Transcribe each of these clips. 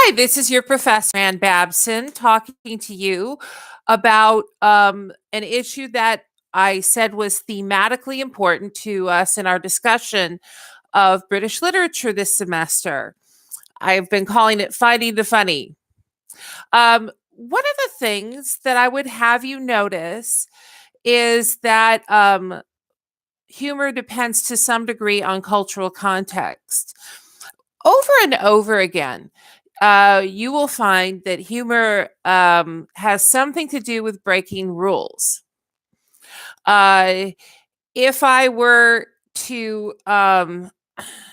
Hi, this is your professor, Ann Babson, talking to you about an issue that I said was thematically important to us in our discussion of British literature this semester. I've been calling it Finding the Funny. One of the things that I would have you notice is that humor depends to some degree on cultural context. Over and over again, you will find that humor has something to do with breaking rules. Uh, if I were to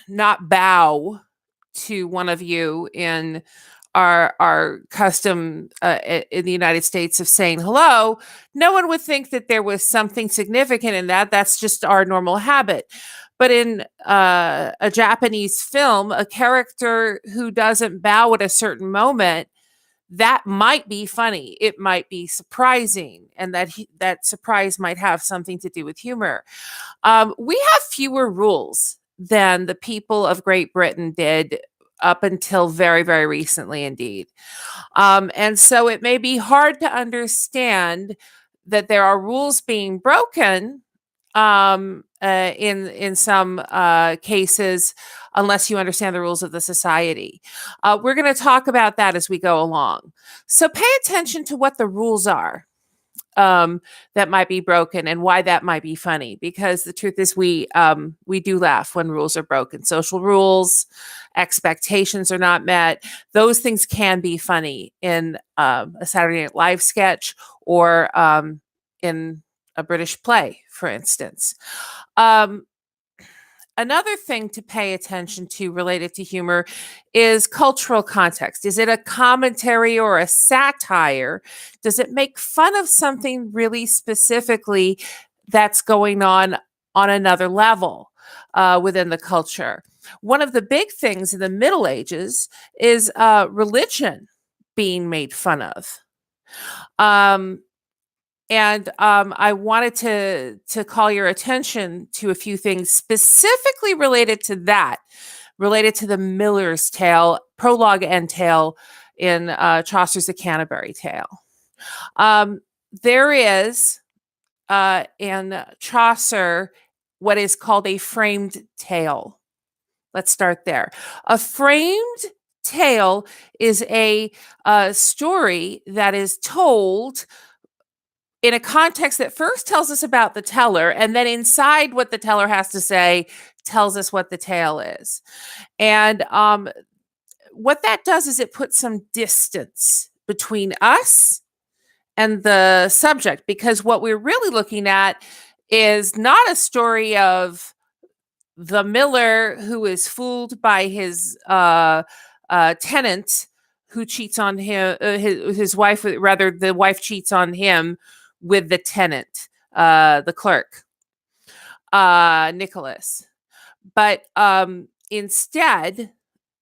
not bow to one of you in our custom in the United States of saying hello, no one would think that there was something significant in that. That's just our normal habit. But in a Japanese film, a character who doesn't bow at a certain moment, that might be funny. It might be surprising, and that surprise might have something to do with humor. We have fewer rules than the people of Great Britain did up until very, very recently, indeed. And so it may be hard to understand that there are rules being broken in some cases, unless you understand the rules of the society. We're going to talk about that as we go along. So pay attention to what the rules are that might be broken and why that might be funny. Because the truth is, we do laugh when rules are broken. Social rules, expectations are not met. Those things can be funny in a Saturday Night Live sketch or in a British play, for instance. Another thing to pay attention to related to humor is cultural context. Is it a commentary or a satire? Does it make fun of something really specifically that's going on another level within the culture? One of the big things in the Middle Ages is religion being made fun of. I wanted to call your attention to a few things specifically related to that, related to the Miller's Tale, prologue and tale in Chaucer's The Canterbury Tale. There is in Chaucer what is called a framed tale. Let's start there. A framed tale is a story that is told in a context that first tells us about the teller, and then inside what the teller has to say tells us what the tale is. And what that does is it puts some distance between us and the subject, because what we're really looking at is not a story of the miller who is fooled by his tenant who cheats on him, his wife, rather the wife cheats on him with the tenant, the clerk, Nicholas. But instead,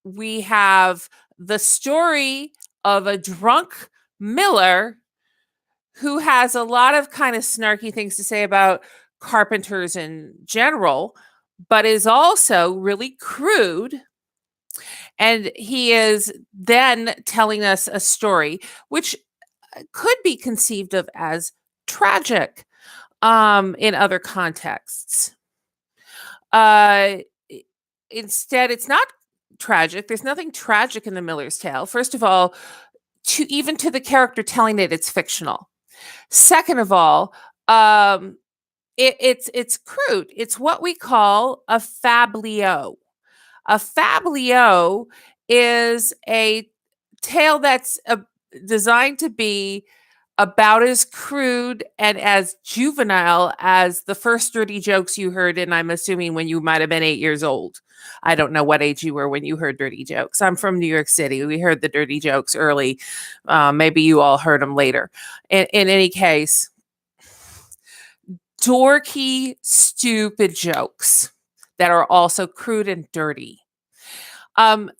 we have the story of a drunk miller who has a lot of kind of snarky things to say about carpenters in general, but is also really crude. And he is then telling us a story which could be conceived of as tragic in other contexts. Instead, it's not tragic. There's nothing tragic in the Miller's Tale. First of all, even to the character telling it, it's fictional. Second of all, it's crude. It's what we call a fablio. A fablio is a tale that's designed to be about as crude and as juvenile as the first dirty jokes you heard, and I'm assuming when you might have been 8 years old. I don't know what age you were when you heard dirty jokes. I'm from New York City. We heard the dirty jokes early. Maybe you all heard them later. In any case, dorky, stupid jokes that are also crude and dirty. So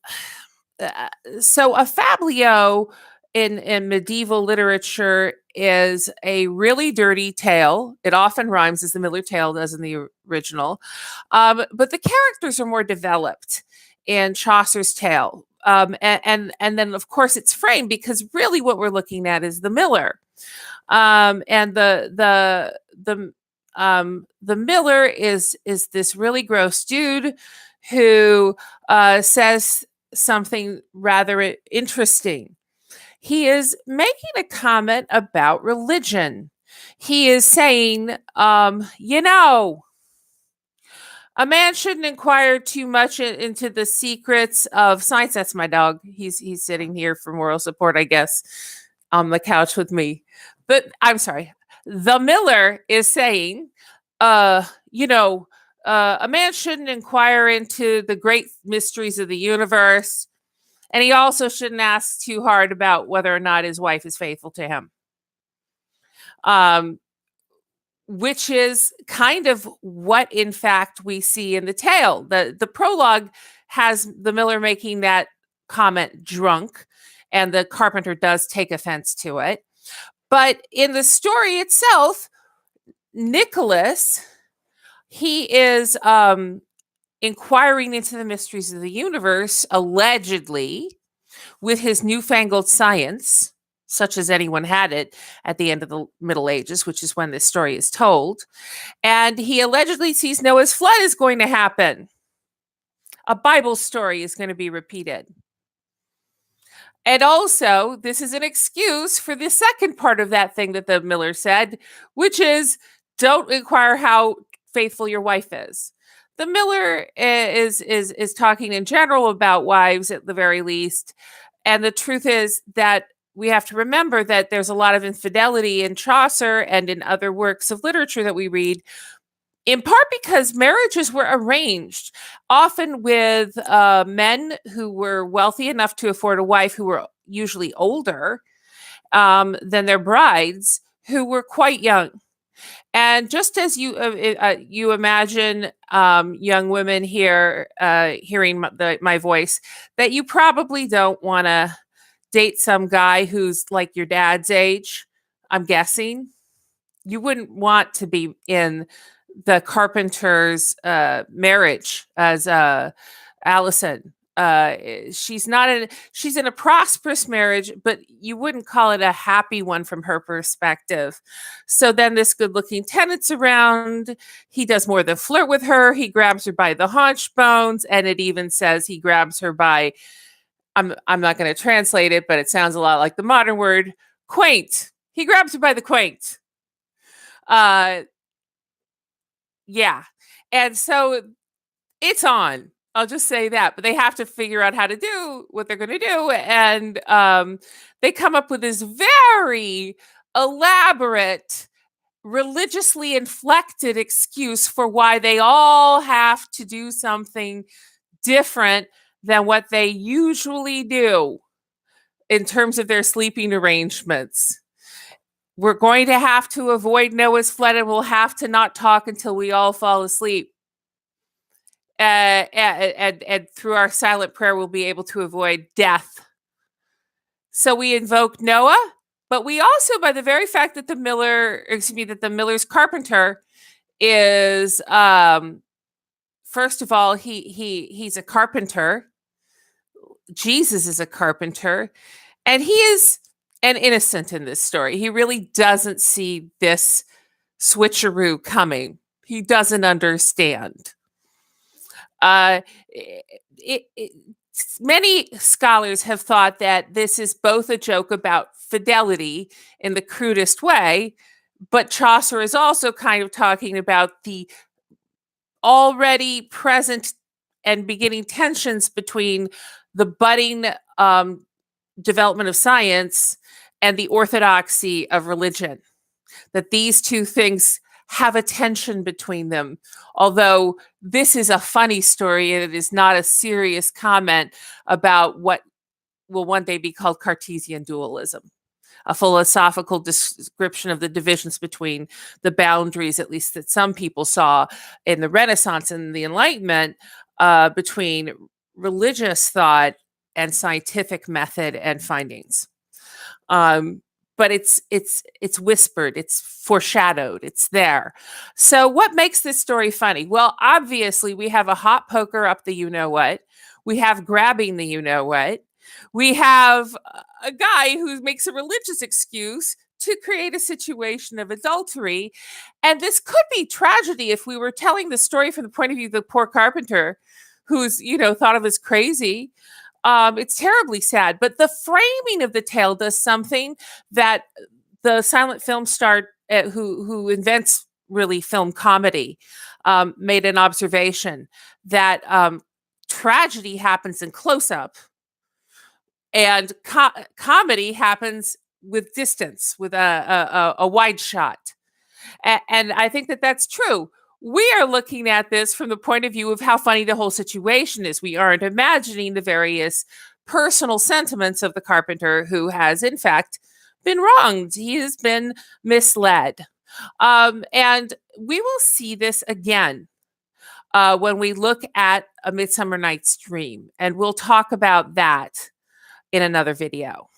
a fablio in medieval literature is a really dirty tale. It often rhymes, as the Miller Tale does in the original. But the characters are more developed in Chaucer's tale. and then of course it's framed because really what we're looking at is the miller, and the miller is this really gross dude who says something rather interesting. He is making a comment about religion. He is saying, a man shouldn't inquire too much into the secrets of science. That's my dog. He's sitting here for moral support, I guess, on the couch with me. But I'm sorry. The miller is saying, a man shouldn't inquire into the great mysteries of the universe. And he also shouldn't ask too hard about whether or not his wife is faithful to him. Which is kind of what, in fact, we see in the tale. The prologue has the miller making that comment drunk, and the carpenter does take offense to it. But in the story itself, Nicholas, he is inquiring into the mysteries of the universe, allegedly, with his newfangled science, such as anyone had it at the end of the Middle Ages, which is when this story is told. And he allegedly sees Noah's flood is going to happen. A Bible story is going to be repeated. And also, this is an excuse for the second part of that thing that the miller said, which is don't inquire how faithful your wife is. The miller is talking in general about wives at the very least. And the truth is that we have to remember that there's a lot of infidelity in Chaucer and in other works of literature that we read, in part because marriages were arranged, often with men who were wealthy enough to afford a wife who were usually older than their brides, who were quite young. And just as you imagine young women here hearing my voice, that you probably don't want to date some guy who's like your dad's age, I'm guessing. You wouldn't want to be in the carpenter's marriage as Allison. She's in a prosperous marriage, but you wouldn't call it a happy one from her perspective. So then this good-looking tenant's around. He does more than flirt with her. He grabs her by the haunch bones, and it even says he grabs her by, I'm not going to translate it, but it sounds a lot like the modern word, quaint. He grabs her by the quaint. Yeah. And so it's on. I'll just say that. But they have to figure out how to do what they're going to do. And they come up with this very elaborate, religiously inflected excuse for why they all have to do something different than what they usually do in terms of their sleeping arrangements. We're going to have to avoid Noah's flood, and we'll have to not talk until we all fall asleep. And through our silent prayer, we'll be able to avoid death. So we invoke Noah, but we also, by the very fact that the miller's carpenter is, first of all, he's a carpenter. Jesus is a carpenter, and he is an innocent in this story. He really doesn't see this switcheroo coming. He doesn't understand. Many scholars have thought that this is both a joke about fidelity in the crudest way, but Chaucer is also kind of talking about the already present and beginning tensions between the budding development of science and the orthodoxy of religion. That these two things have a tension between them. Although this is a funny story and it is not a serious comment about what will one day be called Cartesian dualism, a philosophical description of the divisions between the boundaries, at least that some people saw in the Renaissance and the Enlightenment, between religious thought and scientific method and findings. But it's whispered, it's foreshadowed, it's there. So what makes this story funny? Well, obviously we have a hot poker up the you-know-what. We have grabbing the you know what. We have a guy who makes a religious excuse to create a situation of adultery. And this could be tragedy if we were telling the story from the point of view of the poor carpenter who's, thought of as crazy. It's terribly sad. But the framing of the tale does something that the silent film star who invents really film comedy made an observation that tragedy happens in close up and comedy happens with distance, with a wide shot. And I think that that's true. We are looking at this from the point of view of how funny the whole situation is. We aren't imagining the various personal sentiments of the carpenter who has, in fact, been wronged. He has been misled. And we will see this again when we look at A Midsummer Night's Dream. And we'll talk about that in another video.